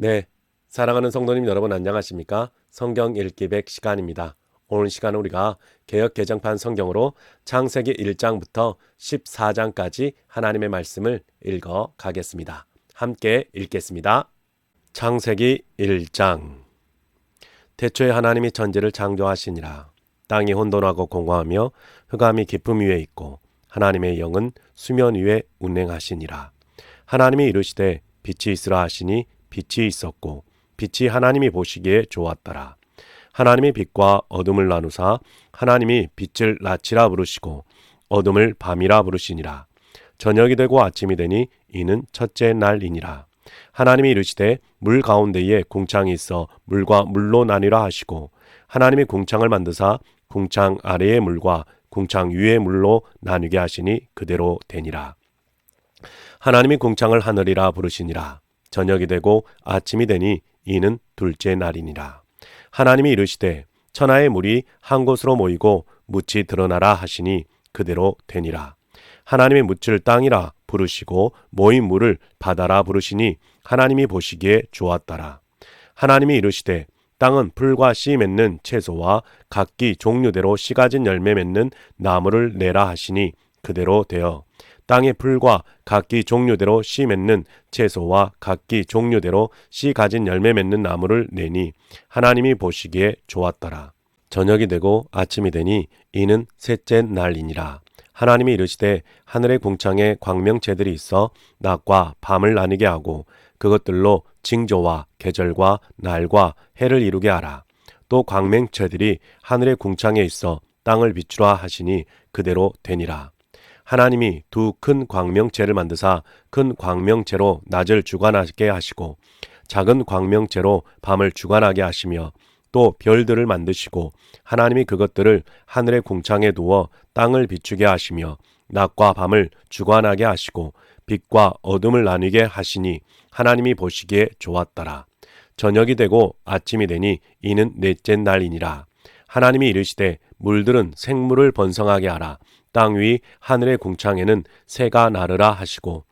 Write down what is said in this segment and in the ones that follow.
네, 사랑하는 성도님 여러분 안녕하십니까? 성경 읽기 100 시간입니다. 오늘 시간은 우리가 개역 개정판 성경으로 창세기 1장부터 14장까지 하나님의 말씀을 읽어 가겠습니다. 함께 읽겠습니다. 창세기 1장. 태초에 하나님이 천지를 창조하시니라. 땅이 혼돈하고 공허하며 흑암이 깊음 위에 있고 하나님의 영은 수면 위에 운행하시니라. 하나님이 이르시되 빛이 있으라 하시니 빛이 있었고 빛이 하나님이 보시기에 좋았더라. 하나님이 빛과 어둠을 나누사 하나님이 빛을 낮이라 부르시고 어둠을 밤이라 부르시니라. 저녁이 되고 아침이 되니 이는 첫째 날이니라. 하나님이 이르시되 물 가운데에 궁창이 있어 물과 물로 나뉘라 하시고 하나님이 궁창을 만드사 궁창 아래의 물과 궁창 위의 물로 나뉘게 하시니 그대로 되니라. 하나님이 궁창을 하늘이라 부르시니라. 저녁이 되고 아침이 되니 이는 둘째 날이니라. 하나님이 이르시되 천하의 물이 한 곳으로 모이고 묻이 드러나라 하시니 그대로 되니라. 하나님이 묻을 땅이라 부르시고 모인 물을 바다라 부르시니 하나님이 보시기에 좋았더라. 하나님이 이르시되 땅은 풀과 씨 맺는 채소와 각기 종류대로 씨 가진 열매 맺는 나무를 내라 하시니 그대로 되어 땅의 풀과 각기 종류대로 씨 맺는 채소와 각기 종류대로 씨 가진 열매 맺는 나무를 내니 하나님이 보시기에 좋았더라. 저녁이 되고 아침이 되니 이는 셋째 날이니라. 하나님이 이르시되 하늘의 궁창에 광명체들이 있어 낮과 밤을 나뉘게 하고 그것들로 징조와 계절과 날과 해를 이루게 하라. 또 광명체들이 하늘의 궁창에 있어 땅을 비추라 하시니 그대로 되니라. 하나님이 두 큰 광명체를 만드사 큰 광명체로 낮을 주관하게 하시고 작은 광명체로 밤을 주관하게 하시며 또 별들을 만드시고 하나님이 그것들을 하늘의 궁창에 두어 땅을 비추게 하시며 낮과 밤을 주관하게 하시고 빛과 어둠을 나뉘게 하시니 하나님이 보시기에 좋았더라. 저녁이 되고 아침이 되니 이는 넷째 날이니라. 하나님이 이르시되 물들은 생물을 번성하게 하라. 땅 위 하늘의 궁창에는 새가 나르라 하시고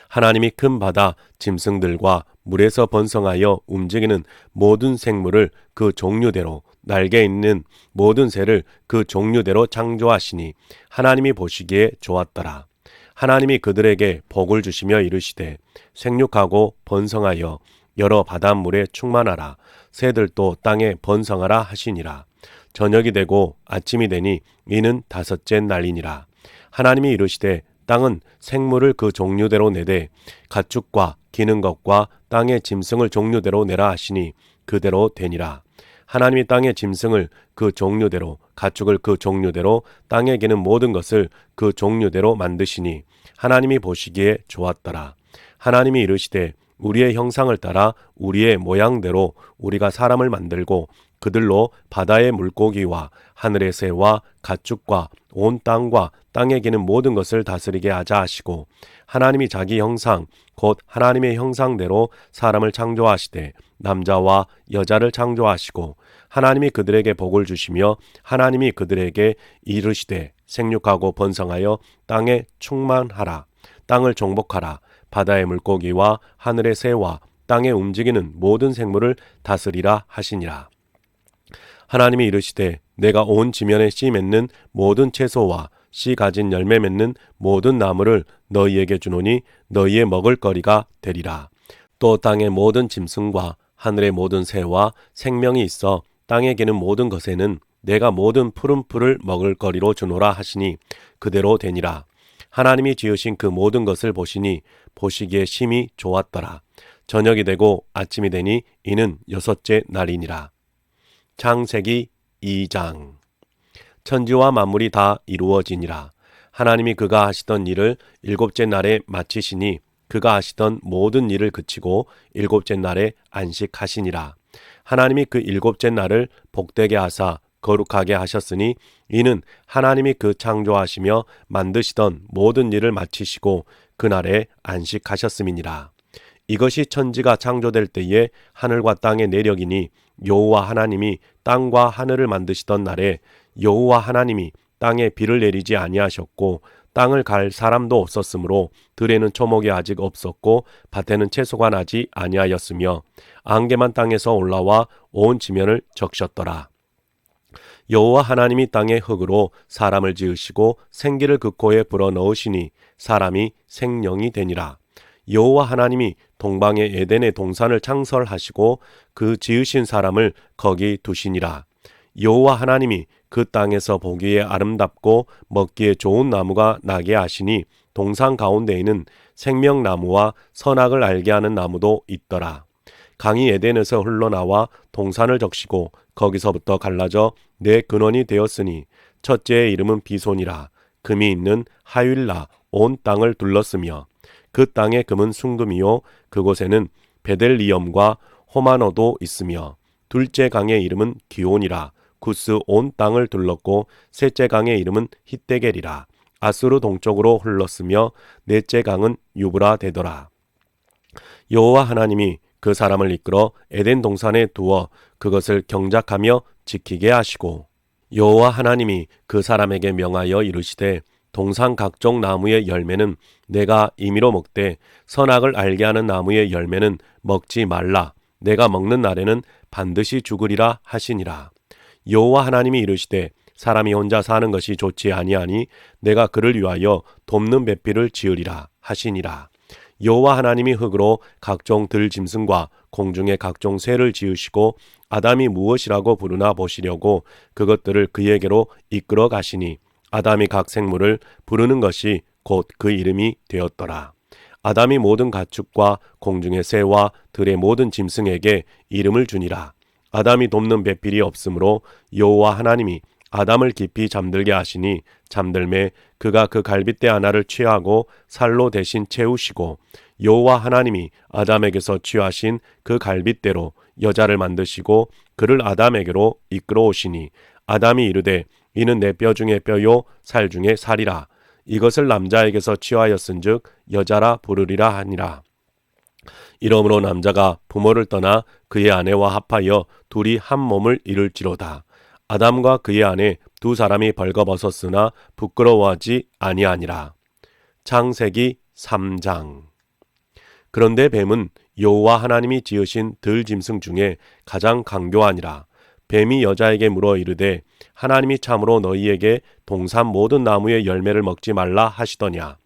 하나님이 큰 바다 짐승들과 물에서 번성하여 움직이는 모든 생물을 그 종류대로 날개 있는 모든 새를 그 종류대로 창조하시니 하나님이 보시기에 좋았더라. 하나님이 그들에게 복을 주시며 이르시되 생육하고 번성하여 여러 바닷물에 충만하라. 새들도 땅에 번성하라 하시니라. 저녁이 되고 아침이 되니 이는 다섯째 날이니라. 하나님이 이르시되 땅은 생물을 그 종류대로 내되 가축과 기는 것과 땅의 짐승을 종류대로 내라 하시니 그대로 되니라. 하나님이 땅의 짐승을 그 종류대로 가축을 그 종류대로 땅에 기는 모든 것을 그 종류대로 만드시니 하나님이 보시기에 좋았더라. 하나님이 이르시되 우리의 형상을 따라 우리의 모양대로 우리가 사람을 만들고 그들로 바다의 물고기와 하늘의 새와 가축과 온 땅과 땅에 기는 모든 것을 다스리게 하자 하시고 하나님이 자기 형상 곧 하나님의 형상대로 사람을 창조하시되 남자와 여자를 창조하시고 하나님이 그들에게 복을 주시며 하나님이 그들에게 이르시되 생육하고 번성하여 땅에 충만하라. 땅을 정복하라. 바다의 물고기와 하늘의 새와 땅에 움직이는 모든 생물을 다스리라 하시니라. 하나님이 이르시되 내가 온 지면에 씨 맺는 모든 채소와 씨 가진 열매 맺는 모든 나무를 너희에게 주노니 너희의 먹을거리가 되리라. 또 땅의 모든 짐승과 하늘의 모든 새와 생명이 있어 땅에 기는 모든 것에는 내가 모든 푸른 풀을 먹을거리로 주노라 하시니 그대로 되니라. 하나님이 지으신 그 모든 것을 보시니 보시기에 심히 좋았더라. 저녁이 되고 아침이 되니 이는 여섯째 날이니라. 창세기 2장. 천지와 만물이 다 이루어지니라. 하나님이 그가 하시던 일을 일곱째 날에 마치시니 그가 하시던 모든 일을 그치고 일곱째 날에 안식하시니라. 하나님이 그 일곱째 날을 복되게 하사 거룩하게 하셨으니 이는 하나님이 그 창조하시며 만드시던 모든 일을 마치시고 그날에 안식하셨음이니라. 이것이 천지가 창조될 때에 하늘과 땅의 내력이니 여호와 하나님이 땅과 하늘을 만드시던 날에 여호와 하나님이 땅에 비를 내리지 아니하셨고 땅을 갈 사람도 없었으므로 들에는 초목이 아직 없었고 밭에는 채소가 나지 아니하였으며 안개만 땅에서 올라와 온 지면을 적셨더라. 여호와 하나님이 땅의 흙으로 사람을 지으시고 생기를 그 코에 불어넣으시니 사람이 생령이 되니라. 여호와 하나님이 동방의 에덴의 동산을 창설하시고 그 지으신 사람을 거기 두시니라. 여호와 하나님이 그 땅에서 보기에 아름답고 먹기에 좋은 나무가 나게 하시니 동산 가운데에는 생명나무와 선악을 알게 하는 나무도 있더라. 강이 에덴에서 흘러나와 동산을 적시고 거기서부터 갈라져 네 근원이 되었으니 첫째의 이름은 비손이라. 금이 있는 하윌라 온 땅을 둘렀으며 그 땅의 금은 순금이요 그곳에는 베델리엄과 호마노도 있으며 둘째 강의 이름은 기온이라. 구스 온 땅을 둘렀고 셋째 강의 이름은 히데겔이라. 아수르 동쪽으로 흘렀으며 넷째 강은 유브라 되더라. 여호와 하나님이 그 사람을 이끌어 에덴 동산에 두어 그것을 경작하며 지키게 하시고 여호와 하나님이 그 사람에게 명하여 이르시되 동산 각종 나무의 열매는 내가 임의로 먹되 선악을 알게 하는 나무의 열매는 먹지 말라. 내가 먹는 날에는 반드시 죽으리라 하시니라. 여호와 하나님이 이르시되 사람이 혼자 사는 것이 좋지 아니하니 내가 그를 위하여 돕는 배필을 지으리라 하시니라. 여호와 하나님이 흙으로 각종 들짐승과 공중의 각종 새를 지으시고 아담이 무엇이라고 부르나 보시려고 그것들을 그에게로 이끌어 가시니 아담이 각 생물을 부르는 것이 곧 그 이름이 되었더라. 아담이 모든 가축과 공중의 새와 들의 모든 짐승에게 이름을 주니라. 아담이 돕는 배필이 없으므로 여호와 하나님이 아담을 깊이 잠들게 하시니 잠들매 그가 그 갈빗대 하나를 취하고 살로 대신 채우시고 여호와 하나님이 아담에게서 취하신 그 갈빗대로 여자를 만드시고 그를 아담에게로 이끌어 오시니 아담이 이르되 이는 내 뼈 중에 뼈요 살 중에 살이라. 이것을 남자에게서 취하였은즉 여자라 부르리라 하니라. 이러므로 남자가 부모를 떠나 그의 아내와 합하여 둘이 한 몸을 이룰지로다. 아담과 그의 아내 두 사람이 벌거벗었으나 부끄러워하지 아니하니라. 창세기 3장. 그런데 뱀은 여호와 하나님이 지으신 들짐승 중에 가장 강교하니라. 뱀이 여자에게 물어 이르되 하나님이 참으로 너희에게 동산 모든 나무의 열매를 먹지 말라 하시더냐.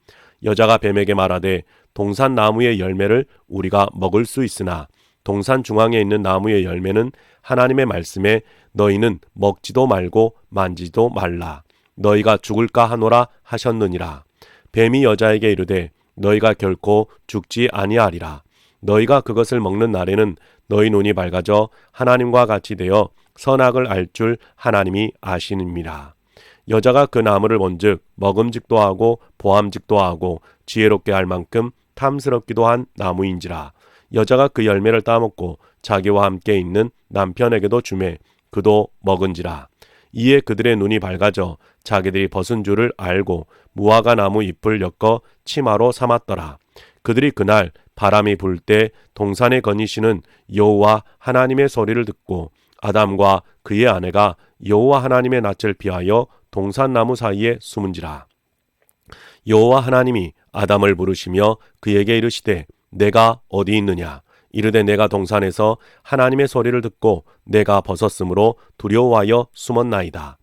여자가 뱀에게 말하되 동산 나무의 열매를 우리가 먹을 수 있으나 동산 중앙에 있는 나무의 열매는 하나님의 말씀에 너희는 먹지도 말고 만지도 말라. 너희가 죽을까 하노라 하셨느니라. 뱀이 여자에게 이르되 너희가 결코 죽지 아니하리라. 너희가 그것을 먹는 날에는 너희 눈이 밝아져 하나님과 같이 되어 선악을 알 줄 하나님이 아시느니라. 여자가 그 나무를 본즉 먹음직도 하고 보암직도 하고 지혜롭게 할 만큼 탐스럽기도 한 나무인지라. 여자가 그 열매를 따먹고 자기와 함께 있는 남편에게도 주매 그도 먹은지라. 이에 그들의 눈이 밝아져 자기들이 벗은 줄을 알고 무화과 나무 잎을 엮어 치마로 삼았더라. 그들이 그날 바람이 불 때 동산에 거니시는 여호와 하나님의 소리를 듣고 아담과 그의 아내가 여호와 하나님의 낯을 피하여 동산나무 사이에 숨은지라. 여호와 하나님이 아담을 부르시며 그에게 이르시되 내가 어디 있느냐. 이르되 내가 동산에서 하나님의 소리를 듣고 내가 벗었으므로 두려워하여 숨었나이다.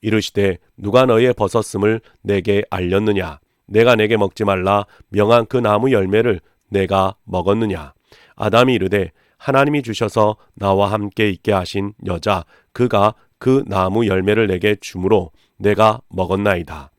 이르시되 누가 너의 벗었음을 내게 알렸느냐. 내가 내게 먹지 말라 명한 그 나무 열매를 내가 먹었느냐. 아담이 이르되 하나님이 주셔서 나와 함께 있게 하신 여자 그가 그 나무 열매를 내게 주므로 내가 먹었나이다.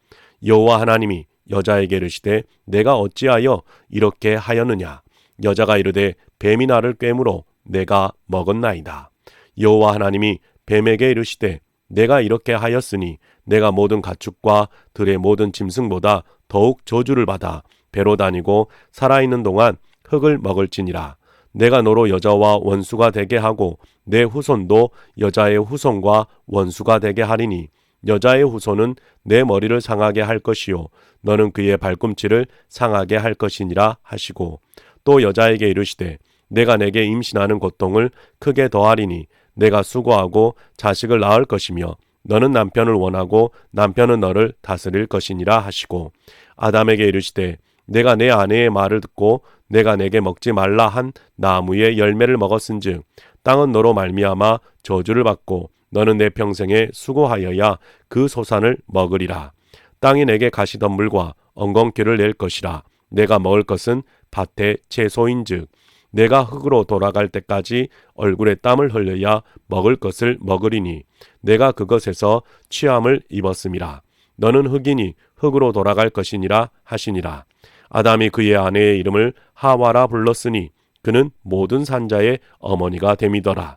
여호와 하나님이 여자에게 이르시되 내가 어찌하여 이렇게 하였느냐. 여자가 이르되 뱀이 나를 꿰므로 내가 먹었나이다. 여호와 하나님이 뱀에게 이르시되 내가 이렇게 하였으니 내가 모든 가축과 들의 모든 짐승보다 더욱 저주를 받아 배로 다니고 살아있는 동안 흙을 먹을지니라. 내가 너로 여자와 원수가 되게 하고 내 후손도 여자의 후손과 원수가 되게 하리니 여자의 후손은 내 머리를 상하게 할 것이요 너는 그의 발꿈치를 상하게 할 것이니라 하시고 또 여자에게 이르시되 내가 내게 임신하는 고통을 크게 더하리니 내가 수고하고 자식을 낳을 것이며 너는 남편을 원하고 남편은 너를 다스릴 것이니라 하시고 아담에게 이르시되 내가 내 아내의 말을 듣고 내가 내게 먹지 말라 한 나무의 열매를 먹었은즉 땅은 너로 말미암아 저주를 받고 너는 내 평생에 수고하여야 그 소산을 먹으리라. 땅이 내게 가시덤불과 엉겅퀴를 낼 것이라. 내가 먹을 것은 밭의 채소인즉 내가 흙으로 돌아갈 때까지 얼굴에 땀을 흘려야 먹을 것을 먹으리니 내가 그것에서 취함을 입었음이라. 너는 흙이니 흙으로 돌아갈 것이니라 하시니라. 아담이 그의 아내의 이름을 하와라 불렀으니 그는 모든 산자의 어머니가 됨이더라.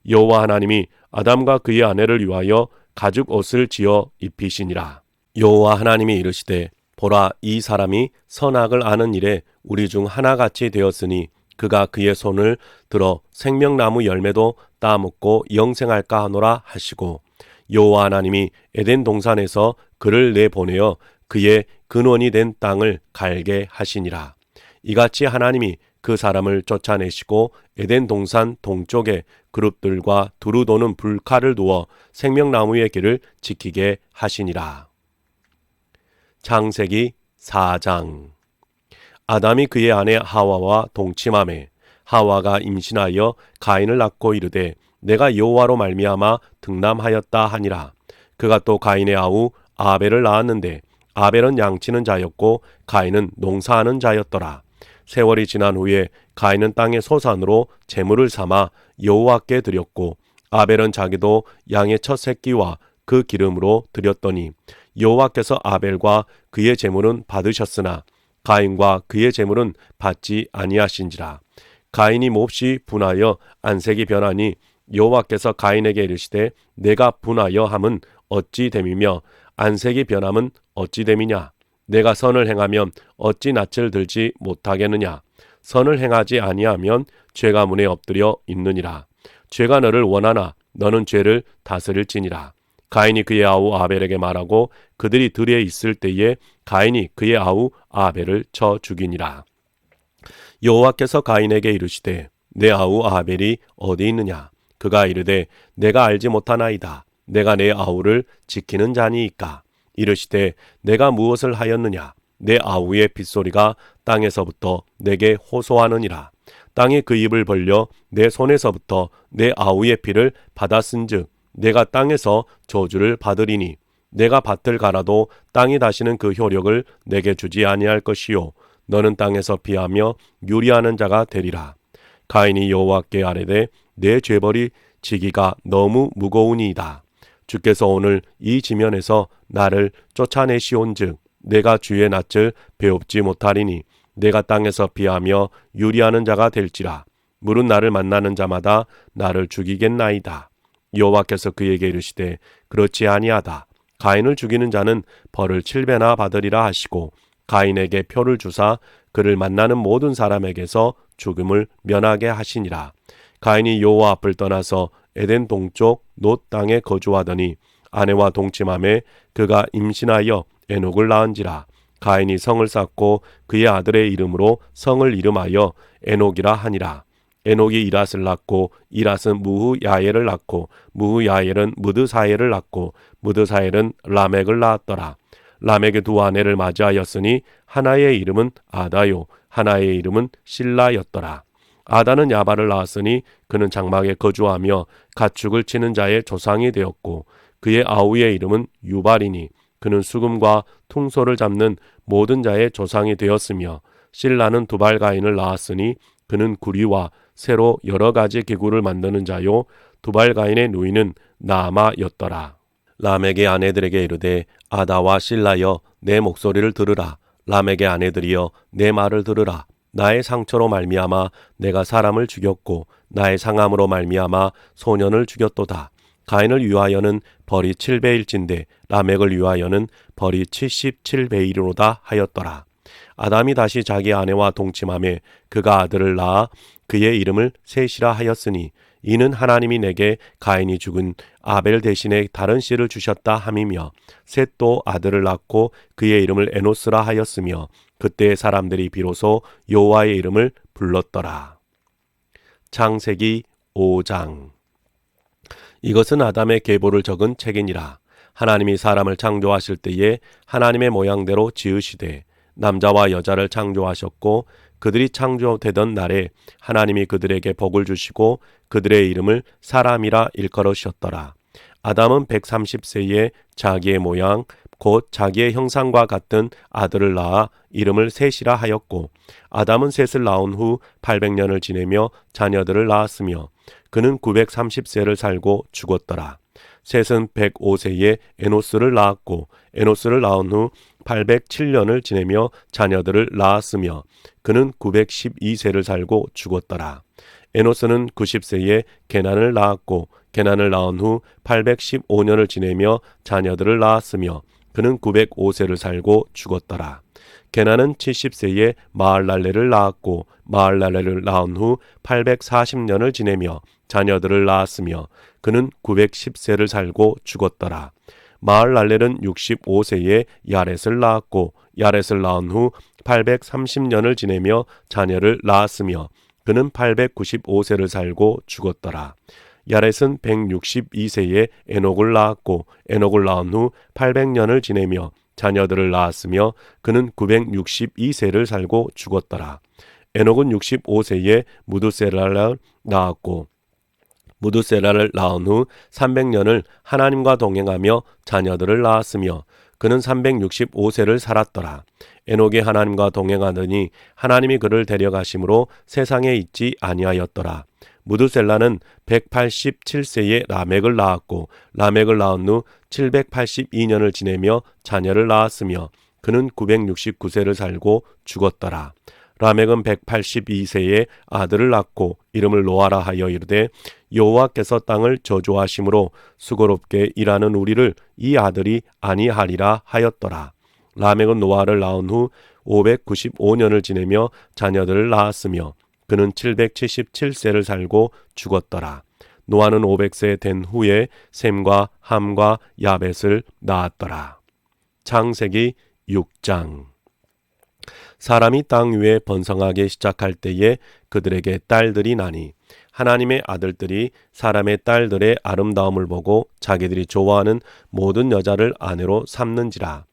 여호와 하나님이 아담과 그의 아내를 위하여 가죽 옷을 지어 입히시니라. 여호와 하나님이 이르시되 보라 이 사람이 선악을 아는 일에 우리 중 하나같이 되었으니 그가 그의 손을 들어 생명나무 열매도 따먹고 영생할까 하노라 하시고 여호와 하나님이 에덴 동산에서 그를 내보내어 그의 근원이 된 땅을 갈게 하시니라. 이같이 하나님이 그 사람을 쫓아내시고 에덴 동산 동쪽에 그룹들과 두루 도는 불칼을 두어 생명나무의 길을 지키게 하시니라. 창세기 4장. 아담이 그의 아내 하와와 동침하매 하와가 임신하여 가인을 낳고 이르되 내가 여호와로 말미암아 등남하였다 하니라. 그가 또 가인의 아우 아벨을 낳았는데 아벨은 양치는 자였고 가인은 농사하는 자였더라. 세월이 지난 후에 가인은 땅의 소산으로 제물을 삼아 여호와께 드렸고 아벨은 자기도 양의 첫 새끼와 그 기름으로 드렸더니 여호와께서 아벨과 그의 제물은 받으셨으나 가인과 그의 제물은 받지 아니하신지라. 가인이 몹시 분하여 안색이 변하니 여호와께서 가인에게 이르시되 내가 분하여 함은 어찌 됨이며 안색이 변함은 어찌 됨이냐. 내가 선을 행하면 어찌 낯을 들지 못하겠느냐. 선을 행하지 아니하면 죄가 문에 엎드려 있느니라. 죄가 너를 원하나 너는 죄를 다스릴지니라. 가인이 그의 아우 아벨에게 말하고 그들이 들에 있을 때에 가인이 그의 아우 아벨을 쳐 죽이니라. 여호와께서 가인에게 이르시되 내 아우 아벨이 어디 있느냐. 그가 이르되 내가 알지 못하나이다. 내가 내 아우를 지키는 자니이까. 이르시되 내가 무엇을 하였느냐. 내 아우의 빗소리가 땅에서부터 내게 호소하느니라. 땅이 그 입을 벌려 내 손에서부터 내 아우의 피를 받았은즉 내가 땅에서 저주를 받으리니 내가 밭을 갈아도 땅이 다시는 그 효력을 내게 주지 아니할 것이요 너는 땅에서 피하며 유리하는 자가 되리라. 가인이 여호와께 아뢰되 내 죄벌이 지기가 너무 무거우니이다. 주께서 오늘 이 지면에서 나를 쫓아내시온즉 내가 주의 낯을 배웁지 못하리니 내가 땅에서 피하며 유리하는 자가 될지라. 물은 나를 만나는 자마다 나를 죽이겠나이다. 여호와께서 그에게 이르시되 그렇지 아니하다. 가인을 죽이는 자는 벌을 7배나 받으리라 하시고 가인에게 표를 주사 그를 만나는 모든 사람에게서 죽음을 면하게 하시니라. 가인이 여호와 앞을 떠나서 에덴 동쪽 놋 땅에 거주하더니 아내와 동침함에 그가 임신하여 에녹을 낳은지라. 가인이 성을 쌓고 그의 아들의 이름으로 성을 이름하여 에녹이라 하니라. 에녹이 이랏을 낳고 이랏은 무후야엘을 낳고 무후야엘은 무드사엘을 낳고 무드사엘은 라멕을 낳았더라. 라멕의 두 아내를 맞이하였으니 하나의 이름은 아다요 하나의 이름은 실라였더라. 아다는 야발을 낳았으니 그는 장막에 거주하며 가축을 치는 자의 조상이 되었고 그의 아우의 이름은 유발이니 그는 수금과 퉁소를 잡는 모든 자의 조상이 되었으며 실라는 두발가인을 낳았으니 그는 구리와 새로 여러 가지 기구를 만드는 자요 두발가인의 누이는 나아마였더라. 라멕의 아내들에게 이르되 아다와 실라여 내 목소리를 들으라. 라멕의 아내들이여 내 말을 들으라. 나의 상처로 말미암아 내가 사람을 죽였고 나의 상함으로 말미암아 소년을 죽였도다. 가인을 위하여는 벌이 7배일진데 라멕을 위하여는 벌이 77배이로다 하였더라. 아담이 다시 자기 아내와 동침하며 그가 아들을 낳아 그의 이름을 셋이라 하였으니 이는 하나님이 내게 가인이 죽은 아벨 대신에 다른 씨를 주셨다 함이며 셋도 아들을 낳고 그의 이름을 에노스라 하였으며 그때 사람들이 비로소 여호와의 이름을 불렀더라. 창세기 5장. 이것은 아담의 계보를 적은 책이니라. 하나님이 사람을 창조하실 때에 하나님의 모양대로 지으시되 남자와 여자를 창조하셨고 그들이 창조되던 날에 하나님이 그들에게 복을 주시고 그들의 이름을 사람이라 일컬으셨더라. 아담은 130세에 자기의 모양 곧 자기의 형상과 같은 아들을 낳아 이름을 셋이라 하였고 아담은 셋을 낳은 후 800년을 지내며 자녀들을 낳았으며 그는 930세를 살고 죽었더라. 셋은 105세에 에노스를 낳았고 에노스를 낳은 후 807년을 지내며 자녀들을 낳았으며 그는 912세를 살고 죽었더라. 에노스는 90세에 게난을 낳았고 게난을 낳은 후 815년을 지내며 자녀들을 낳았으며 그는 905세를 살고 죽었더라. 게난은 70세에 마할랄레를 낳았고 마할랄레를 낳은 후 840년을 지내며 자녀들을 낳았으며 그는 910세를 살고 죽었더라. 마할랄렐은 65세에 야렛을 낳았고 야렛을 낳은 후 830년을 지내며 자녀를 낳았으며 그는 895세를 살고 죽었더라. 야렛은 162세에 에녹을 낳았고 에녹을 낳은 후 800년을 지내며 자녀들을 낳았으며 그는 962세를 살고 죽었더라. 에녹은 65세에 무두셀라를 낳았고 무두셀라를 낳은 후 300년을 하나님과 동행하며 자녀들을 낳았으며 그는 365세를 살았더라. 에녹이 하나님과 동행하더니 하나님이 그를 데려가심으로 세상에 있지 아니하였더라. 무두셀라는 187세에 라멕을 낳았고 라멕을 낳은 후 782년을 지내며 자녀를 낳았으며 그는 969세를 살고 죽었더라. 라멕은 182세에 아들을 낳고 이름을 노아라 하여 이르되 여호와께서 땅을 저주하심으로 수고롭게 일하는 우리를 이 아들이 아니하리라 하였더라. 라멕은 노아를 낳은 후 595년을 지내며 자녀들을 낳았으며 그는 777세를 살고 죽었더라. 노아는 500세 된 후에 셈과 함과 야벳을 낳았더라. 창세기 6장. 사람이 땅 위에 번성하기 시작할 때에 그들에게 딸들이 나니 하나님의 아들들이 사람의 딸들의 아름다움을 보고 자기들이 좋아하는 모든 여자를 아내로 삼는지라.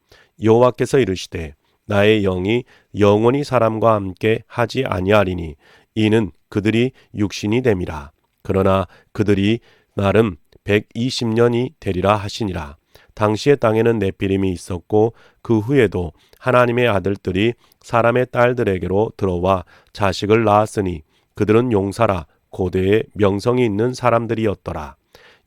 여호와께서 이르시되 나의 영이 영원히 사람과 함께 하지 아니하리니 이는 그들이 육신이 됨이라. 그러나 그들이 나름 120년이 되리라 하시니라. 당시의 땅에는 네피림이 있었고 그 후에도 하나님의 아들들이 사람의 딸들에게로 들어와 자식을 낳았으니 그들은 용사라 고대의 명성이 있는 사람들이었더라.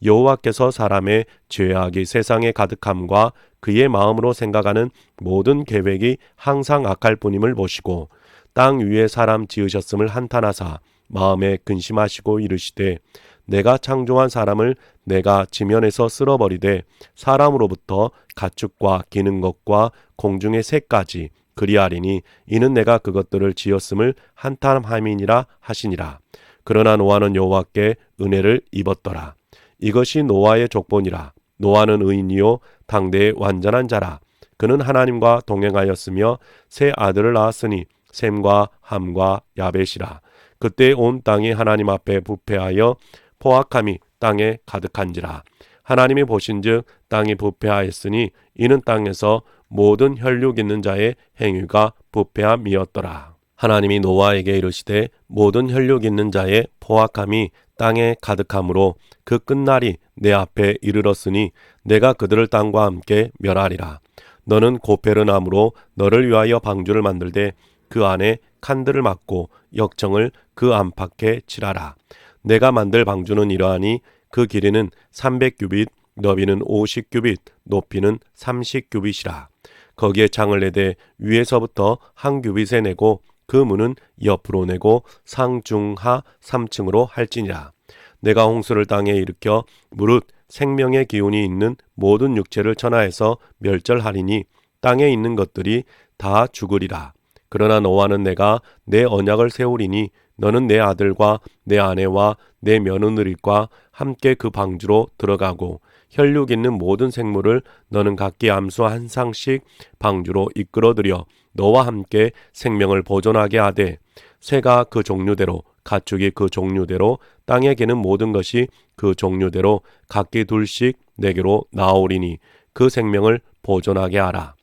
여호와께서 사람의 죄악이 세상에 가득함과 그의 마음으로 생각하는 모든 계획이 항상 악할 뿐임을 보시고 땅 위에 사람 지으셨음을 한탄하사 마음에 근심하시고 이르시되 내가 창조한 사람을 내가 지면에서 쓸어버리되 사람으로부터 가축과 기는 것과 공중의 새까지 그리하리니 이는 내가 그것들을 지었음을 한탄함이니라 하시니라. 그러나 노아는 여호와께 은혜를 입었더라. 이것이 노아의 족본이라. 노아는 의인이요 당대의 완전한 자라. 그는 하나님과 동행하였으며 세 아들을 낳았으니 셈과 함과 야벳이라. 그때 온 땅이 하나님 앞에 부패하여 포악함이 땅에 가득한지라. 하나님이 보신즉 땅이 부패하였으니 이는 땅에서 모든 혈육 있는 자의 행위가 부패함이었더라. 하나님이 노아에게 이르시되 모든 혈육 있는 자의 포악함이 땅에 가득함으로 그 끝날이 내 앞에 이르렀으니 내가 그들을 땅과 함께 멸하리라. 너는 고페르나무로 너를 위하여 방주를 만들되 그 안에 칸들을 막고 역청을 그 안팎에 칠하라. 내가 만들 방주는 이러하니 그 길이는 300규빗, 너비는 50규빗, 높이는 30규빗이라. 거기에 창을 내되 위에서부터 한 규빗에 내고 그 문은 옆으로 내고 상중하 3층으로 할지니라. 내가 홍수를 땅에 일으켜 무릇 생명의 기운이 있는 모든 육체를 천하에서 멸절하리니 땅에 있는 것들이 다 죽으리라. 그러나 노아는 내가 내 언약을 세우리니 너는 내 아들과 내 아내와 내 며느리과 함께 그 방주로 들어가고 혈육 있는 모든 생물을 너는 각기 암수 한 쌍씩 방주로 이끌어들여 너와 함께 생명을 보존하게 하되 새가 그 종류대로 가축이 그 종류대로 땅에 기는 모든 것이 그 종류대로 각기 둘씩 내게로 나오리니 그 생명을 보존하게 하라.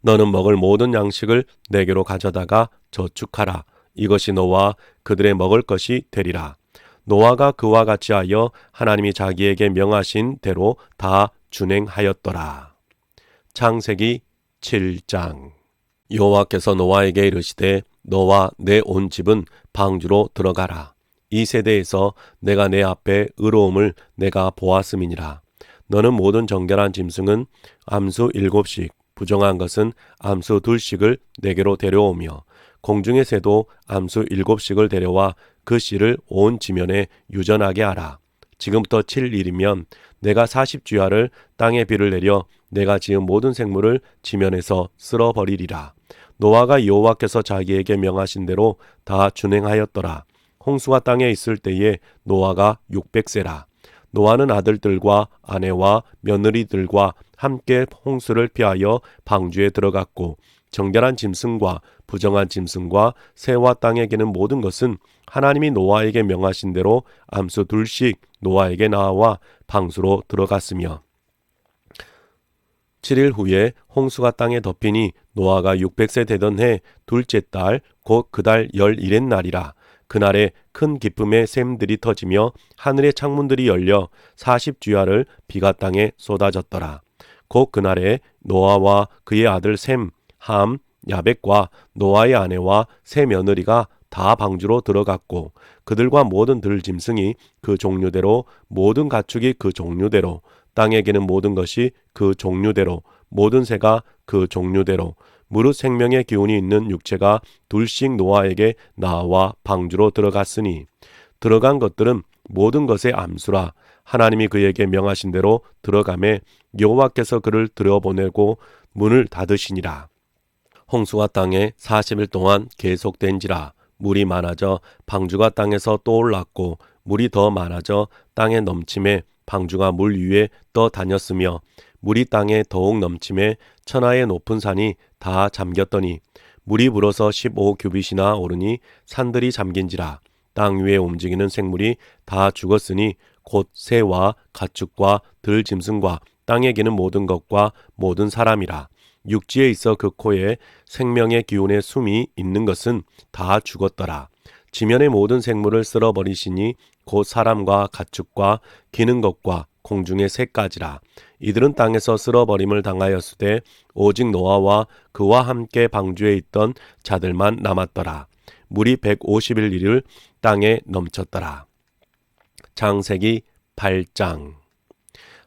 너는 먹을 모든 양식을 내게로 가져다가 저축하라. 이것이 너와 그들의 먹을 것이 되리라. 노아가 그와 같이 하여 하나님이 자기에게 명하신 대로 다 준행하였더라. 창세기 7장. 여호와께서 노아에게 이르시되 너와 내 온 집은 방주로 들어가라. 이 세대에서 내가 내 앞에 의로움을 내가 보았음이니라. 너는 모든 정결한 짐승은 암수 7씩 부정한 것은 암수 2씩을 내게로 데려오며 공중의 새도 암수 7씩을 데려와 그 씨를 온 지면에 유전하게 하라. 지금부터 7일이면 내가 40주야를 땅에 비를 내려 내가 지은 모든 생물을 지면에서 쓸어버리리라. 노아가 여호와께서 자기에게 명하신 대로 다 준행하였더라. 홍수가 땅에 있을 때에 노아가 600세라. 노아는 아들들과 아내와 며느리들과 함께 홍수를 피하여 방주에 들어갔고 정결한 짐승과 부정한 짐승과 새와 땅에 기는 모든 것은 하나님이 노아에게 명하신 대로 암수 2씩 노아에게 나와 방수로 들어갔으며 7일 후에 홍수가 땅에 덮이니 노아가 600세 되던 해 둘째 달 곧 그달 11의 날이라. 그날에 큰 기쁨의 샘들이 터지며 하늘의 창문들이 열려 40주야를 비가 땅에 쏟아졌더라. 곧 그날에 노아와 그의 아들 셈, 함, 야벳과 노아의 아내와 세 며느리가 다 방주로 들어갔고 그들과 모든 들짐승이 그 종류대로 모든 가축이 그 종류대로 땅에 기는 모든 것이 그 종류대로 모든 새가 그 종류대로 무릇 생명의 기운이 있는 육체가 둘씩 노아에게 나와 방주로 들어갔으니 들어간 것들은 모든 것의 암수라. 하나님이 그에게 명하신 대로 들어가매 여호와께서 그를 들여보내고 문을 닫으시니라. 홍수가 땅에 40일 동안 계속된지라. 물이 많아져 방주가 땅에서 떠올랐고 물이 더 많아져 땅에 넘침에 방주가 물 위에 떠다녔으며 물이 땅에 더욱 넘침에 천하의 높은 산이 다 잠겼더니 물이 불어서 15규빗이나 오르니 산들이 잠긴지라. 땅 위에 움직이는 생물이 다 죽었으니 곧 새와 가축과 들짐승과 땅에 기는 모든 것과 모든 사람이라. 육지에 있어 그 코에 생명의 기운의 숨이 있는 것은 다 죽었더라. 지면의 모든 생물을 쓸어버리시니 곧 사람과 가축과 기는 것과 공중의 새까지라. 이들은 땅에서 쓸어버림을 당하였으되 오직 노아와 그와 함께 방주에 있던 자들만 남았더라. 물이 150일 땅에 넘쳤더라. 창세기 8장.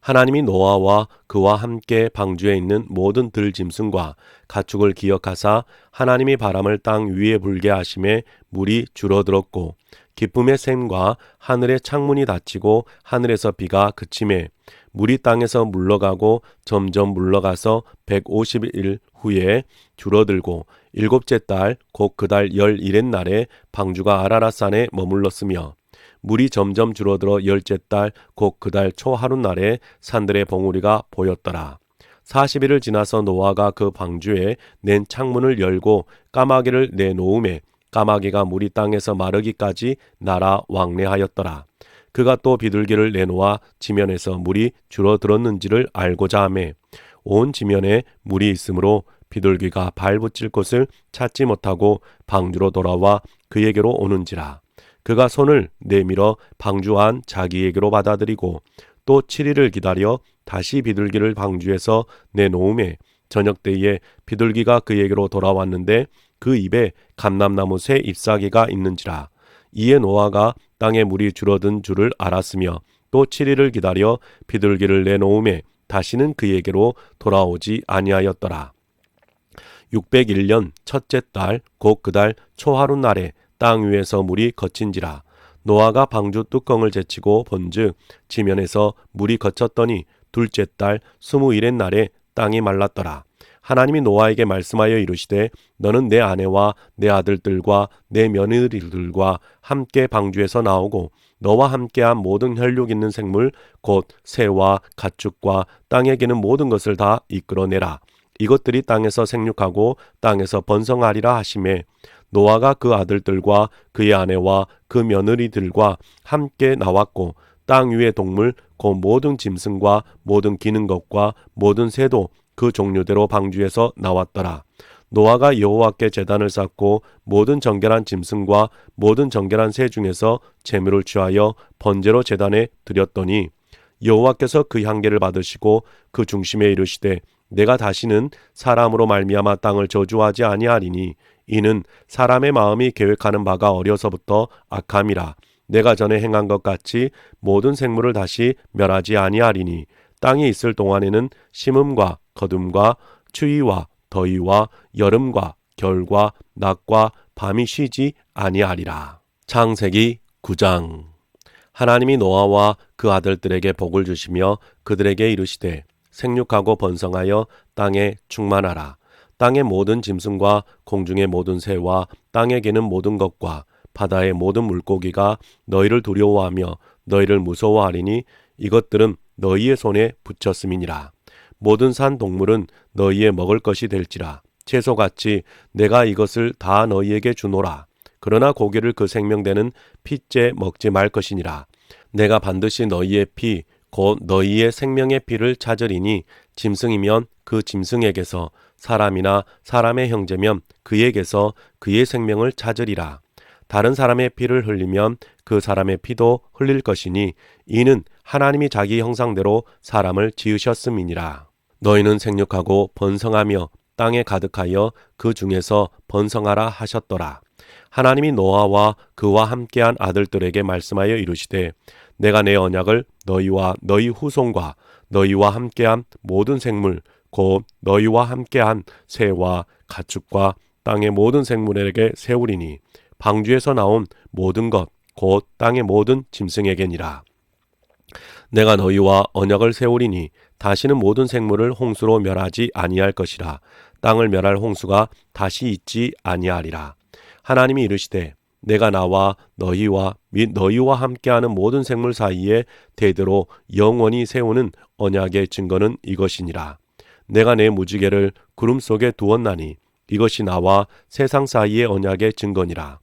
하나님이 노아와 그와 함께 방주에 있는 모든 들짐승과 가축을 기억하사 하나님이 바람을 땅 위에 불게 하심에 물이 줄어들었고 기쁨의 샘과 하늘의 창문이 닫히고 하늘에서 비가 그치매 물이 땅에서 물러가고 점점 물러가서 150일 후에 줄어들고 일곱째 달 곧 그달 11의 날에 방주가 아라랏산에 머물렀으며 물이 점점 줄어들어 10째 달 곧 그달 초하룻날에 산들의 봉우리가 보였더라. 40일을 지나서 노아가 그 방주에 낸 창문을 열고 까마귀를 내놓음에 까마귀가 물이 땅에서 마르기까지 날아 왕래하였더라. 그가 또 비둘기를 내놓아 지면에서 물이 줄어들었는지를 알고자 하매 온 지면에 물이 있으므로 비둘기가 발붙일 곳을 찾지 못하고 방주로 돌아와 그에게로 오는지라. 그가 손을 내밀어 방주 안 자기에게로 받아들이고 또 7일을 기다려 다시 비둘기를 방주에서 내놓음에 저녁 때에 비둘기가 그에게로 돌아왔는데 그 입에 감람나무 새 잎사귀가 있는지라. 이에 노아가 땅에 물이 줄어든 줄을 알았으며 또 7일을 기다려 비둘기를 내놓음에 다시는 그에게로 돌아오지 아니하였더라. 601년 첫째 달 곧 그달 초하룻날에 땅 위에서 물이 거친지라. 노아가 방주 뚜껑을 제치고 본즉 지면에서 물이 거쳤더니 둘째 달 20일의 날에 땅이 말랐더라. 하나님이 노아에게 말씀하여 이르시되 너는 내 아내와 내 아들들과 내 며느리들과 함께 방주에서 나오고 너와 함께한 모든 혈육 있는 생물 곧 새와 가축과 땅에 기는 모든 것을 다 이끌어내라. 이것들이 땅에서 생육하고 땅에서 번성하리라 하시매 노아가 그 아들들과 그의 아내와 그 며느리들과 함께 나왔고 땅 위의 동물 곧 모든 짐승과 모든 기는 것과 모든 새도 그 종류대로 방주에서 나왔더라. 노아가 여호와께 제단을 쌓고 모든 정결한 짐승과 모든 정결한 새 중에서 제물을 취하여 번제로 제단에 드렸더니 여호와께서 그 향기를 받으시고 그 중심에 이르시되 내가 다시는 사람으로 말미암아 땅을 저주하지 아니하리니 이는 사람의 마음이 계획하는 바가 어려서부터 악함이라. 내가 전에 행한 것 같이 모든 생물을 다시 멸하지 아니하리니 땅이 있을 동안에는 심음과 거둠과 추위와 더위와 여름과 겨울과 낮과 밤이 쉬지 아니하리라. 창세기 9장. 하나님이 노아와 그 아들들에게 복을 주시며 그들에게 이르시되 생육하고 번성하여 땅에 충만하라. 땅의 모든 짐승과 공중의 모든 새와 땅에 기는 모든 것과 바다의 모든 물고기가 너희를 두려워하며 너희를 무서워하리니 이것들은 너희의 손에 붙였음이니라. 모든 산 동물은 너희의 먹을 것이 될지라. 채소같이 내가 이것을 다 너희에게 주노라. 그러나 고기를 그 생명되는 피째 먹지 말 것이니라. 내가 반드시 너희의 피 곧 너희의 생명의 피를 찾으리니 짐승이면 그 짐승에게서 사람이나 사람의 형제면 그에게서 그의 생명을 찾으리라. 다른 사람의 피를 흘리면 그 사람의 피도 흘릴 것이니 이는 하나님이 자기 형상대로 사람을 지으셨음이니라. 너희는 생육하고 번성하며 땅에 가득하여 그 중에서 번성하라 하셨더라. 하나님이 노아와 그와 함께한 아들들에게 말씀하여 이르시되 내가 내 언약을 너희와 너희 후손과 너희와 함께한 모든 생물 곧 너희와 함께한 새와 가축과 땅의 모든 생물에게 세우리니 방주에서 나온 모든 것 곧 땅의 모든 짐승에게니라. 내가 너희와 언약을 세우리니 다시는 모든 생물을 홍수로 멸하지 아니할 것이라. 땅을 멸할 홍수가 다시 있지 아니하리라. 하나님이 이르시되 내가 나와 너희와 및 너희와 함께하는 모든 생물 사이에 대대로 영원히 세우는 언약의 증거는 이것이니라. 내가 내 무지개를 구름 속에 두었나니 이것이 나와 세상 사이의 언약의 증거니라.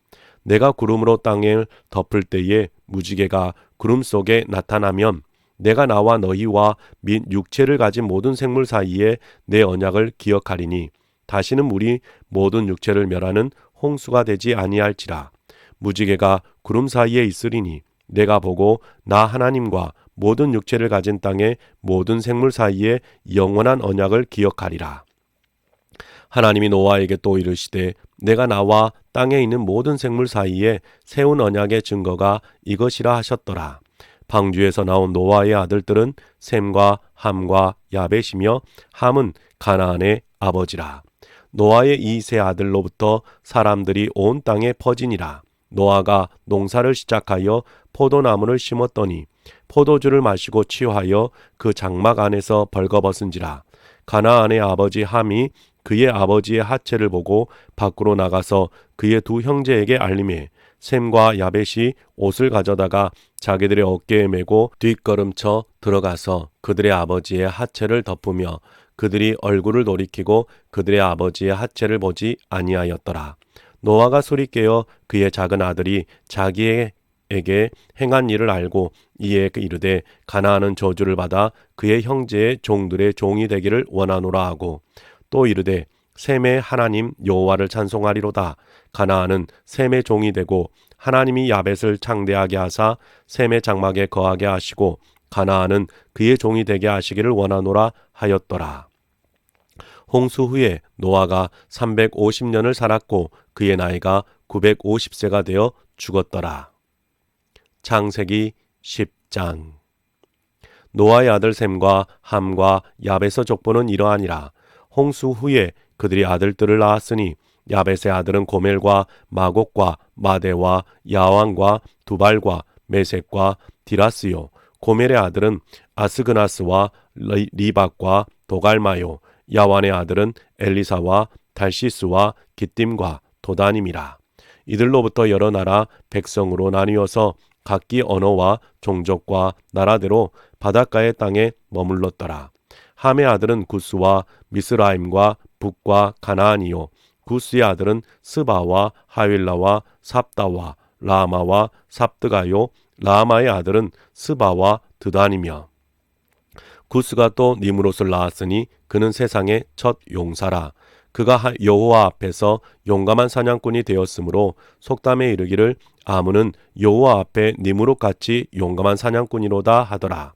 내가 구름으로 땅을 덮을 때에 무지개가 구름 속에 나타나면 내가 나와 너희와 및 육체를 가진 모든 생물 사이에 내 언약을 기억하리니 다시는 물이 모든 육체를 멸하는 홍수가 되지 아니할지라. 무지개가 구름 사이에 있으리니 내가 보고 나 하나님과 모든 육체를 가진 땅의 모든 생물 사이에 영원한 언약을 기억하리라. 하나님이 노아에게 또 이르시되 내가 나와 땅에 있는 모든 생물 사이에 세운 언약의 증거가 이것이라 하셨더라. 방주에서 나온 노아의 아들들은 셈과 함과 야벳이며 함은 가나안의 아버지라. 노아의 이 세 아들로부터 사람들이 온 땅에 퍼지니라. 노아가 농사를 시작하여 포도나무를 심었더니 포도주를 마시고 취하여 그 장막 안에서 벌거벗은지라. 가나안의 아버지 함이 그의 아버지의 하체를 보고 밖으로 나가서 그의 두 형제에게 알림해 셈과 야벳이 옷을 가져다가 자기들의 어깨에 메고 뒷걸음쳐 들어가서 그들의 아버지의 하체를 덮으며 그들이 얼굴을 돌이키고 그들의 아버지의 하체를 보지 아니하였더라. 노아가 소리 깨어 그의 작은 아들이 자기에게 행한 일을 알고 이에 이르되 가나안은 저주를 받아 그의 형제의 종들의 종이 되기를 원하노라 하고 또 이르되 셈의 하나님 여호와를 찬송하리로다. 가나안은 셈의 종이 되고 하나님이 야벳을 창대하게 하사 셈의 장막에 거하게 하시고 가나안은 그의 종이 되게 하시기를 원하노라 하였더라. 홍수 후에 노아가 350년을 살았고 그의 나이가 950세가 되어 죽었더라. 창세기 10장. 노아의 아들 셈과 함과 야벳의 족보는 이러하니라. 홍수 후에 그들이 아들들을 낳았으니 야벳의 아들은 고멜과 마곡과 마대와 야왕과 두발과 메섹과 디라스요. 고멜의 아들은 아스그나스와 리박과 도갈마요. 야완의 아들은 엘리사와 달시스와 기띔과 도다님이라. 이들로부터 여러 나라 백성으로 나뉘어서 각기 언어와 종족과 나라대로 바닷가의 땅에 머물렀더라. 함의 아들은 구스와 미스라임과 북과 가나안이요. 구스의 아들은 스바와 하윌라와 삽다와 라마와 삽드가요. 라마의 아들은 스바와 드단이며 구스가 또 니므롯을 낳았으니 그는 세상의 첫 용사라. 그가 여호와 앞에서 용감한 사냥꾼이 되었으므로 속담에 이르기를 아문은 여호와 앞에 니므롯같이 용감한 사냥꾼이로다 하더라.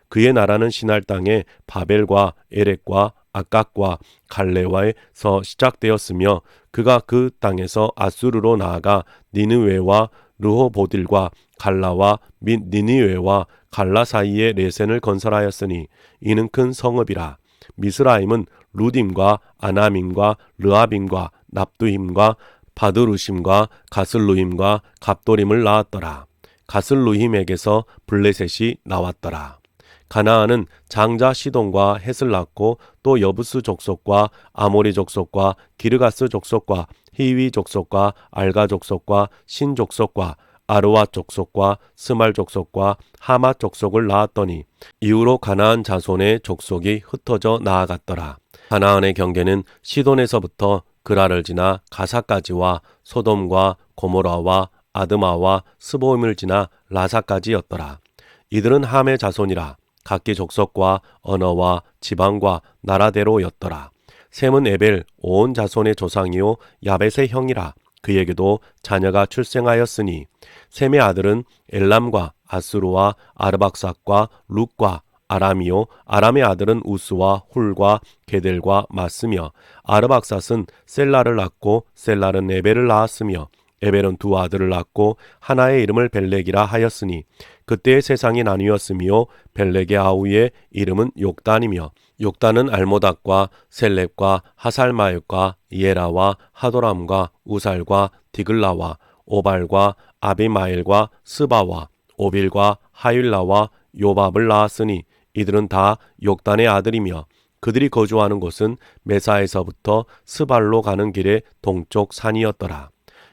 그의 나라는 시날 땅에 바벨과 에렉과 아깝과 갈레와에서 시작되었으며 그가 그 땅에서 아수르로 나아가 니느웨와 르호보딜과 갈라와 및 니느웨와 갈라 사이에 레센을 건설하였으니 이는 큰 성읍이라. 미스라임은 루딤과 아나밈과 르아빔과 납두힘과 바드루심과 가슬루힘과 갑도림을 낳았더라. 가슬루힘에게서 블레셋이 나왔더라. 가나안은 장자 시돈과 헷을 낳고 또 여부스 족속과 아모리 족속과 기르가스 족속과 히위 족속과 알가 족속과 신 족속과 아르와 족속과 스말 족속과 하마 족속을 낳았더니 이후로 가나안 자손의 족속이 흩어져 나아갔더라. 가나안의 경계는 시돈에서부터 그라를 지나 가사까지와 소돔과 고모라와 아드마와 스보임을 지나 라사까지였더라. 이들은 함의 자손이라. 각기 족속과 언어와 지방과 나라대로였더라. 셈은 에벨 온 자손의 조상이요 야벳의 형이라. 그에게도 자녀가 출생하였으니 셈의 아들은 엘람과 아스루와 아르박삭과 룩과 아람이요 아람의 아들은 우스와 훌과 게델과 마스며 아르박삭은 셀라를 낳고 셀라는 에벨을 낳았으며 에벨은 두 아들을 낳고 하나의 이름을 벨렉이라 하였으니 그때의 세상이 나뉘었으며 벨렉의 아우의 이름은 욕단이며 욕단은 알모닥과 셀렙과 하살마읒과 이에라와 하도람과 우살과 디글라와 오발과 아비마엘과 스바와 오빌과 하율라와 요밥을 낳았으니 이들은 다 욕단의 아들이며 그들이 거주하는 곳은 메사에서부터 스발로 가는 길의 동쪽 산이었더라.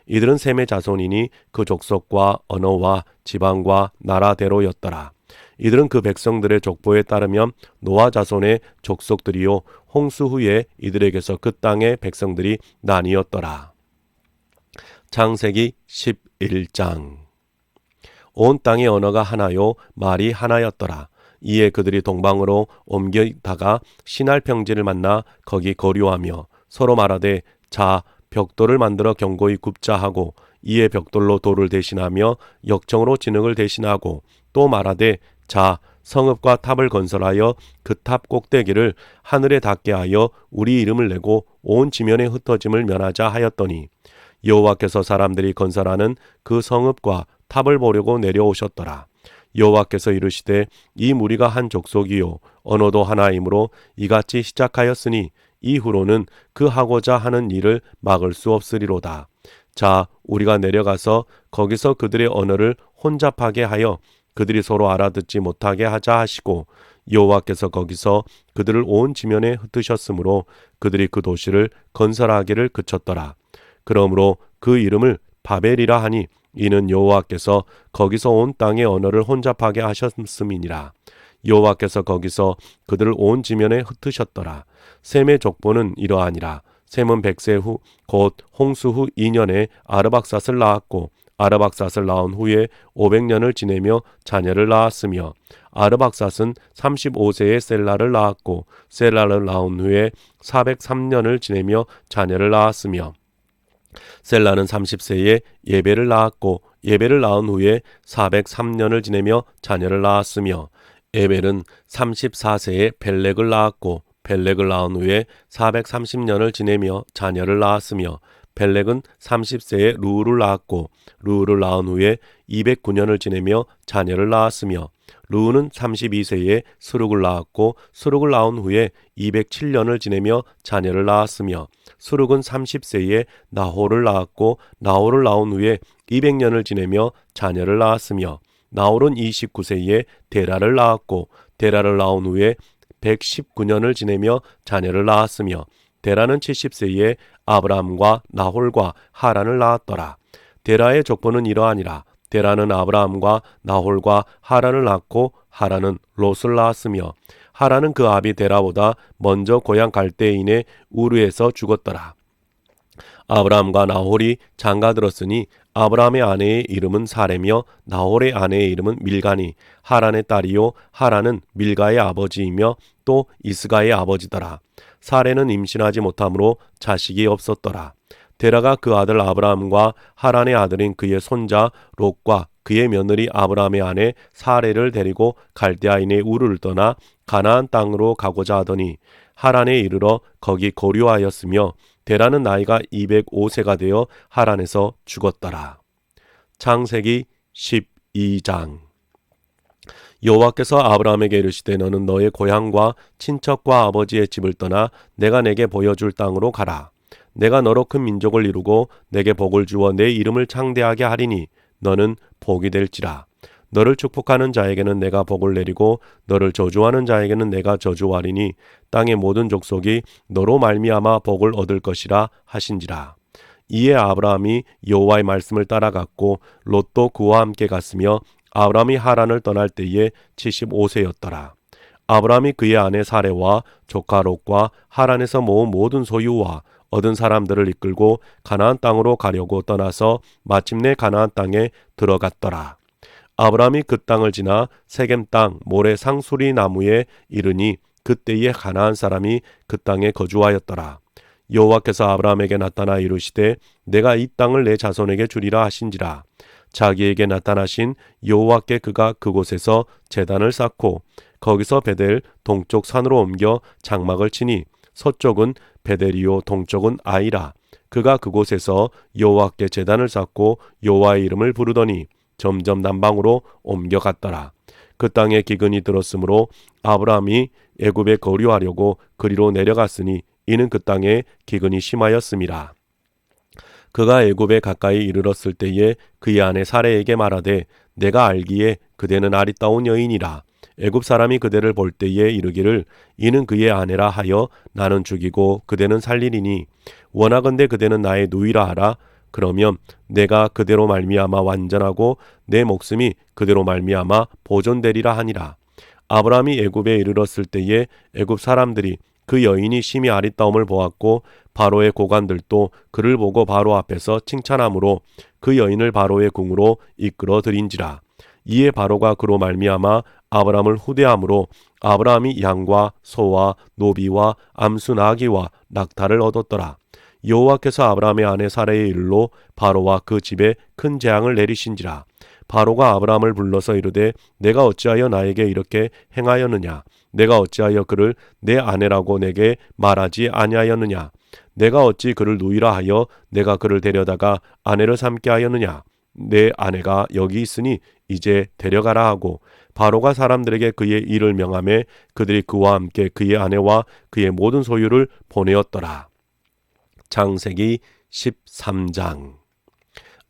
이들은 셈의 자손이니 그 족속과 언어와 지방과 나라대로였더라. 이들은 그 백성들의 족보에 따르면 노아 자손의 족속들이요 홍수 후에 이들에게서 그 땅의 백성들이 나뉘었더라. 창세기 11장. 온 땅의 언어가 하나요 말이 하나였더라. 이에 그들이 동방으로 옮겨다가 시날 평지를 만나 거기 거류하며 서로 말하되 자 벽돌을 만들어 견고히 굽자 하고 이에 벽돌로 돌을 대신하며 역청으로 진흙을 대신하고 또 말하되 자 성읍과 탑을 건설하여 그 탑 꼭대기를 하늘에 닿게 하여 우리 이름을 내고 온 지면에 흩어짐을 면하자 하였더니 여호와께서 사람들이 건설하는 그 성읍과 탑을 보려고 내려오셨더라. 여호와께서 이르시되 이 무리가 한 족속이요 언어도 하나이므로 이같이 시작하였으니 이후로는 그 하고자 하는 일을 막을 수 없으리로다. 자, 우리가 내려가서 거기서 그들의 언어를 혼잡하게 하여 그들이 서로 알아듣지 못하게 하자 하시고 여호와께서 거기서 그들을 온 지면에 흩으셨으므로 그들이 그 도시를 건설하기를 그쳤더라. 그러므로 그 이름을 바벨이라 하니 이는 여호와께서 거기서 온 땅의 언어를 혼잡하게 하셨음이니라. 여호와께서 거기서 그들을 온 지면에 흩으셨더라. 셈의 족보는 이러하니라. 셈은 100세 후 곧 홍수 후 2년에 아르박삿을 낳았고 아르박삿을 낳은 후에 500년을 지내며 자녀를 낳았으며 아르박삿은 35세에 셀라를 낳았고 셀라를 낳은 후에 403년을 지내며 자녀를 낳았으며 셀라는 30세에 예벨을 낳았고 예벨을 낳은 후에 403년을 지내며 자녀를 낳았으며 에벨은 34세에 벨렉을 낳았고 벨렉을 낳은 후에 430년을 지내며 자녀를 낳았으며 벨렉은 30세에 루우를 낳았고 루우를 낳은 후에 209년을 지내며 자녀를 낳았으며 루우는 32세에 스룩을 낳았고 스룩을 낳은 후에 207년을 지내며 자녀를 낳았으며 스룩은 30세에 나홀을 낳았고 나홀을 낳은 후에 200년을 지내며 자녀를 낳았으며 나홀은 29세에 데라를 낳았고 데라를 낳은 후에 119년을 지내며 자녀를 낳았으며 데라는 70세에 아브라함과 나홀과 하란을 낳았더라. 데라의 족보는 이러하니라. 데라는 아브라함과 나홀과 하란을 낳고 하란은 롯을 낳았으며 하란은 그 아비 데라보다 먼저 고향 갈대인의 우르에서 죽었더라. 아브라함과 나홀이 장가들었으니 아브라함의 아내의 이름은 사레며 나홀의 아내의 이름은 밀가니 하란의 딸이요 하란은 밀가의 아버지이며 또 이스가의 아버지더라. 사레는 임신하지 못하므로 자식이 없었더라. 데라가 그 아들 아브라함과 하란의 아들인 그의 손자 롯과 그의 며느리 아브라함의 아내 사레를 데리고 갈대아인의 우르를 떠나 가나안 땅으로 가고자 하더니 하란에 이르러 거기 거류하였으며 데라는 나이가 205세가 되어 하란에서 죽었더라. 창세기 12장. 여호와께서 아브라함에게 이르시되 너는 너의 고향과 친척과 아버지의 집을 떠나 내가 내게 보여줄 땅으로 가라. 내가 너로 큰 민족을 이루고 내게 복을 주어 내 이름을 창대하게 하리니 너는 복이 될지라. 너를 축복하는 자에게는 내가 복을 내리고 너를 저주하는 자에게는 내가 저주하리니 땅의 모든 족속이 너로 말미암아 복을 얻을 것이라 하신지라. 이에 아브라함이 여호와의 말씀을 따라갔고 롯도 그와 함께 갔으며 아브라함이 하란을 떠날 때에 75세였더라. 아브라함이 그의 아내 사레와 조카 롯과 하란에서 모은 모든 소유와 얻은 사람들을 이끌고 가나안 땅으로 가려고 떠나서 마침내 가나안 땅에 들어갔더라. 아브라함이 그 땅을 지나 세겜 땅 모래 상수리 나무에 이르니 그때에 가나안 사람이 그 땅에 거주하였더라. 여호와께서 아브라함에게 나타나 이르시되 내가 이 땅을 내 자손에게 주리라 하신지라. 자기에게 나타나신 여호와께 그가 그곳에서 제단을 쌓고 거기서 베델 동쪽 산으로 옮겨 장막을 치니 서쪽은 베델이요 동쪽은 아이라. 그가 그곳에서 여호와께 제단을 쌓고 여호와의 이름을 부르더니 점점 남방으로 옮겨갔더라. 그 땅에 기근이 들었으므로 아브라함이 애굽에 거류하려고 그리로 내려갔으니 이는 그 땅에 기근이 심하였음이라. 그가 애굽에 가까이 이르렀을 때에 그의 아내 사레에게 말하되 내가 알기에 그대는 아리따운 여인이라. 애굽 사람이 그대를 볼 때에 이르기를 이는 그의 아내라 하여 나는 죽이고 그대는 살리리니 원하건대 그대는 나의 누이라 하라. 그러면 내가 그대로 말미암아 완전하고 내 목숨이 그대로 말미암아 보존되리라 하니라. 아브라함이 애굽에 이르렀을 때에 애굽 사람들이 그 여인이 심히 아리따움을 보았고 바로의 고관들도 그를 보고 바로 앞에서 칭찬하므로 그 여인을 바로의 궁으로 이끌어 들인지라. 이에 바로가 그로 말미암아 아브라함을 후대함으로 아브라함이 양과 소와 노비와 암수 나귀와 낙타를 얻었더라. 여호와께서 아브라함의 아내 사레의 일로 바로와 그 집에 큰 재앙을 내리신지라. 바로가 아브라함을 불러서 이르되 내가 어찌하여 나에게 이렇게 행하였느냐? 내가 어찌하여 그를 내 아내라고 내게 말하지 아니하였느냐? 내가 어찌 그를 누이라 하여 내가 그를 데려다가 아내를 삼게 하였느냐? 내 아내가 여기 있으니 이제 데려가라 하고 바로가 사람들에게 그의 일을 명하매 그들이 그와 함께 그의 아내와 그의 모든 소유를 보내었더라. 창세기 13장.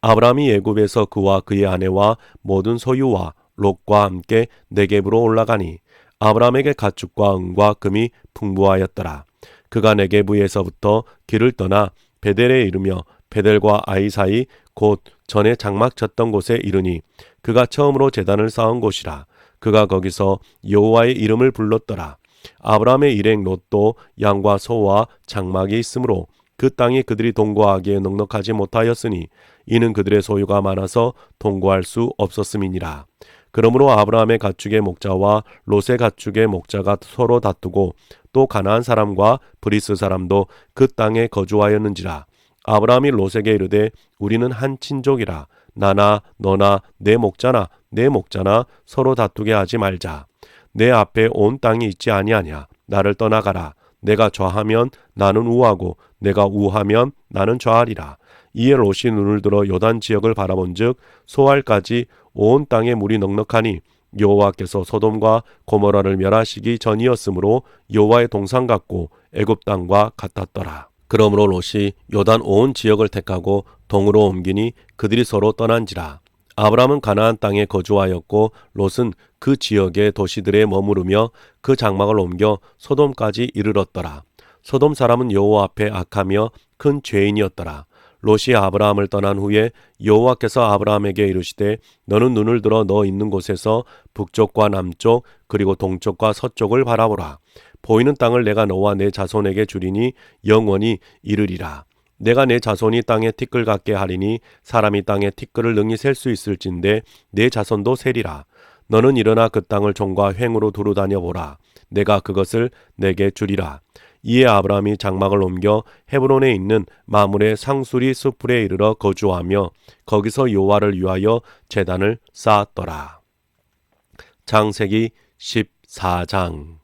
아브라함이 애굽에서 그와 그의 아내와 모든 소유와 롯과 함께 네겝으로 올라가니 아브라함에게 가축과 은과 금이 풍부하였더라. 그가 네겝에서부터 길을 떠나 베델에 이르며 베델과 아이 사이 곧 전에 장막 쳤던 곳에 이르니 그가 처음으로 제단을 쌓은 곳이라. 그가 거기서 여호와의 이름을 불렀더라. 아브라함의 일행 롯도 양과 소와 장막이 있으므로 그 땅이 그들이 동거하기에 넉넉하지 못하였으니 이는 그들의 소유가 많아서 동거할 수 없었음이니라. 그러므로 아브라함의 가축의 목자와 롯의 가축의 목자가 서로 다투고 또 가나안 사람과 브리스 사람도 그 땅에 거주하였는지라. 아브라함이 롯에게 이르되 우리는 한 친족이라. 나나 너나 내 목자나 내 목자나 서로 다투게 하지 말자. 내 앞에 온 땅이 있지 아니하냐. 나를 떠나가라. 내가 좌하면 나는 우하고 내가 우하면 나는 좌하리라. 이에 롯이 눈을 들어 요단 지역을 바라본즉 소알까지 온 땅에 물이 넉넉하니 여호와께서 소돔과 고모라를 멸하시기 전이었으므로 여호와의 동상 같고 애굽 땅과 같았더라. 그러므로 롯이 요단 온 지역을 택하고 동으로 옮기니 그들이 서로 떠난지라. 아브라함은 가나안 땅에 거주하였고 롯은 그 지역의 도시들에 머무르며 그 장막을 옮겨 소돔까지 이르렀더라. 소돔 사람은 여호와 앞에 악하며 큰 죄인이었더라. 롯이 아브라함을 떠난 후에 여호와께서 아브라함에게 이르시되 너는 눈을 들어 너 있는 곳에서 북쪽과 남쪽 그리고 동쪽과 서쪽을 바라보라. 보이는 땅을 내가 너와 내 자손에게 주리니 영원히 이르리라. 내가 내 자손이 땅에 티끌 같게 하리니 사람이 땅에 티끌을 능히 셀 수 있을진데 내 자손도 세리라. 너는 일어나 그 땅을 종과 횡으로 두루 다녀 보라. 내가 그것을 내게 주리라. 이에 아브라함이 장막을 옮겨 헤브론에 있는 마므레 상수리 수풀에 이르러 거주하며 거기서 여호와를 위하여 제단을 쌓았더라. 창세기 14장.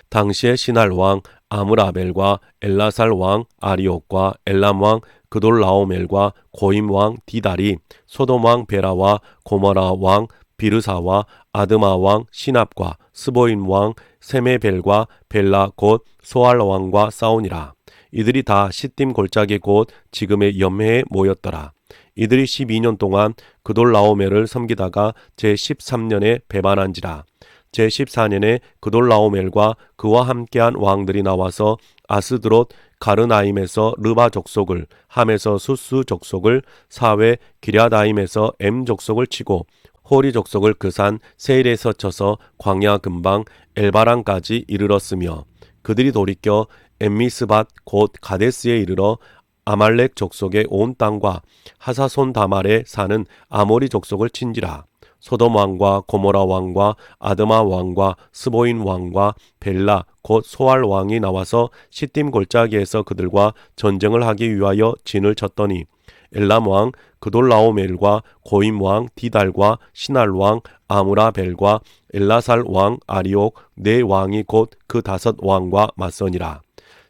당시에 시날 왕 아므라벨과 엘라살 왕 아리옥과 엘람 왕 그돌라오멜과 고임 왕 디달이 소돔 왕 베라와 고모라 왕 비르사와 아드마 왕 시납과 스보임 왕 세메벨과 벨라 곧 소알 왕과 싸우니라. 이들이 다 시딤 골짜기 곧 지금의 염해에 모였더라. 이들이 12년 동안 그돌라오멜을 섬기다가 제13년에 배반한지라. 제14년에 그돌라오멜과 그와 함께한 왕들이 나와서 아스드롯 가르나임에서 르바 족속을, 함에서 수스 족속을, 사웨 기랴다임에서 엠 족속을 치고 호리 족속을 그 산 세일에서 쳐서 광야 근방 엘바랑까지 이르렀으며 그들이 돌이켜 엠미스밭 곧 가데스에 이르러 아말렉 족속의 온 땅과 하사손 다말에 사는 아모리 족속을 친지라. 소돔 왕과 고모라 왕과 아드마 왕과 스보인 왕과 벨라 곧 소알 왕이 나와서 시딤 골짜기에서 그들과 전쟁을 하기 위하여 진을 쳤더니 엘람 왕 그돌라오멜과 고임 왕 디달과 시날 왕 아므라벨과 엘라살 왕 아리옥 네 왕이 곧 그 5 왕과 맞서니라.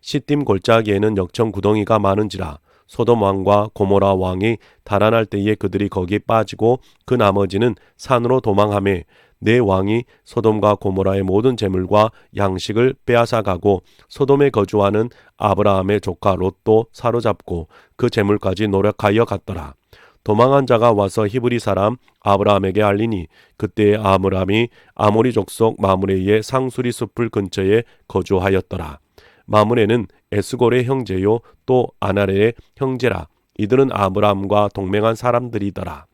시딤 골짜기에는 역청 구덩이가 많은지라. 소돔 왕과 고모라 왕이 달아날 때에 그들이 거기 빠지고 그 나머지는 산으로 도망하매 네 왕이 소돔과 고모라의 모든 재물과 양식을 빼앗아가고 소돔에 거주하는 아브라함의 조카 롯도 사로잡고 그 재물까지 노력하여 갔더라. 도망한 자가 와서 히브리 사람 아브라함에게 알리니 그때에 아므람이 아모리 족속 마므레의 상수리 숲을 근처에 거주하였더라. 마므레는 에스골의 형제요 또 아나레의 형제라. 이들은 아브라함과 동맹한 사람들이더라.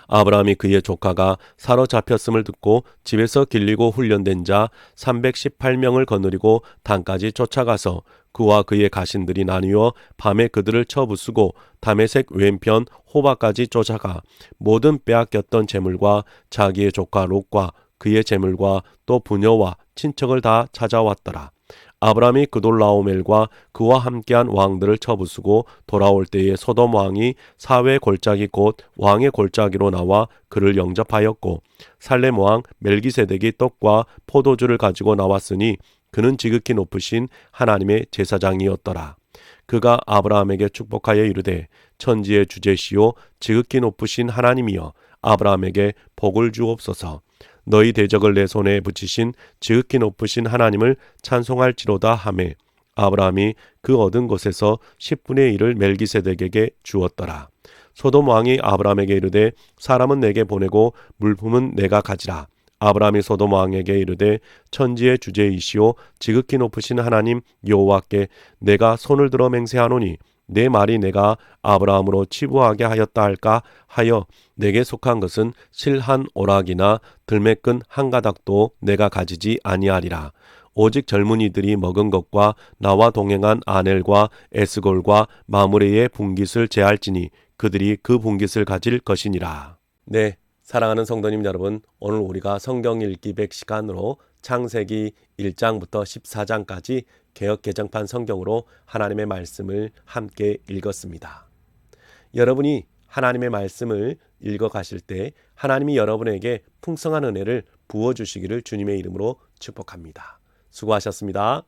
아브라함이 그의 조카가 사로잡혔음을 듣고 집에서 길리고 훈련된 자 318명을 거느리고 단까지 쫓아가서 그와 그의 가신들이 나뉘어 밤에 그들을 쳐부수고 다메섹 왼편 호바까지 쫓아가 모든 빼앗겼던 재물과 자기의 조카 롯과 그의 재물과 또 부녀와 친척을 다 찾아왔더라. 아브라함이 그돌라오멜과 그와 함께한 왕들을 쳐부수고 돌아올 때에 소돔 왕이 사회 골짜기 곧 왕의 골짜기로 나와 그를 영접하였고 살렘 왕 멜기세덱이 떡과 포도주를 가지고 나왔으니 그는 지극히 높으신 하나님의 제사장이었더라. 그가 아브라함에게 축복하여 이르되 천지의 주제시요 지극히 높으신 하나님이여 아브라함에게 복을 주옵소서. 너희 대적을 내 손에 붙이신 지극히 높으신 하나님을 찬송할지로다 하매 아브라함이 그 얻은 것에서 10분의 1을 멜기세덱에게 주었더라. 소돔 왕이 아브라함에게 이르되 사람은 내게 보내고 물품은 내가 가지라. 아브라함이 소돔 왕에게 이르되 천지의 주제이시오 지극히 높으신 하나님 여호와께 내가 손을 들어 맹세하노니 내 말이 내가 아브라함으로 치부하게 하였다 할까 하여 내게 속한 것은 실 한 오락이나 들매끈 한 가닥도 내가 가지지 아니하리라. 오직 젊은이들이 먹은 것과 나와 동행한 아넬과 에스골과 마므레의 분깃을 제할지니 그들이 그 분깃을 가질 것이니라. 네, 사랑하는 성도님 여러분, 오늘 우리가 성경 읽기 100시간으로 창세기 1장부터 14장까지 개역 개정판 성경으로 하나님의 말씀을 함께 읽었습니다. 여러분이 하나님의 말씀을 읽어가실 때 하나님이 여러분에게 풍성한 은혜를 부어주시기를 주님의 이름으로 축복합니다. 수고하셨습니다.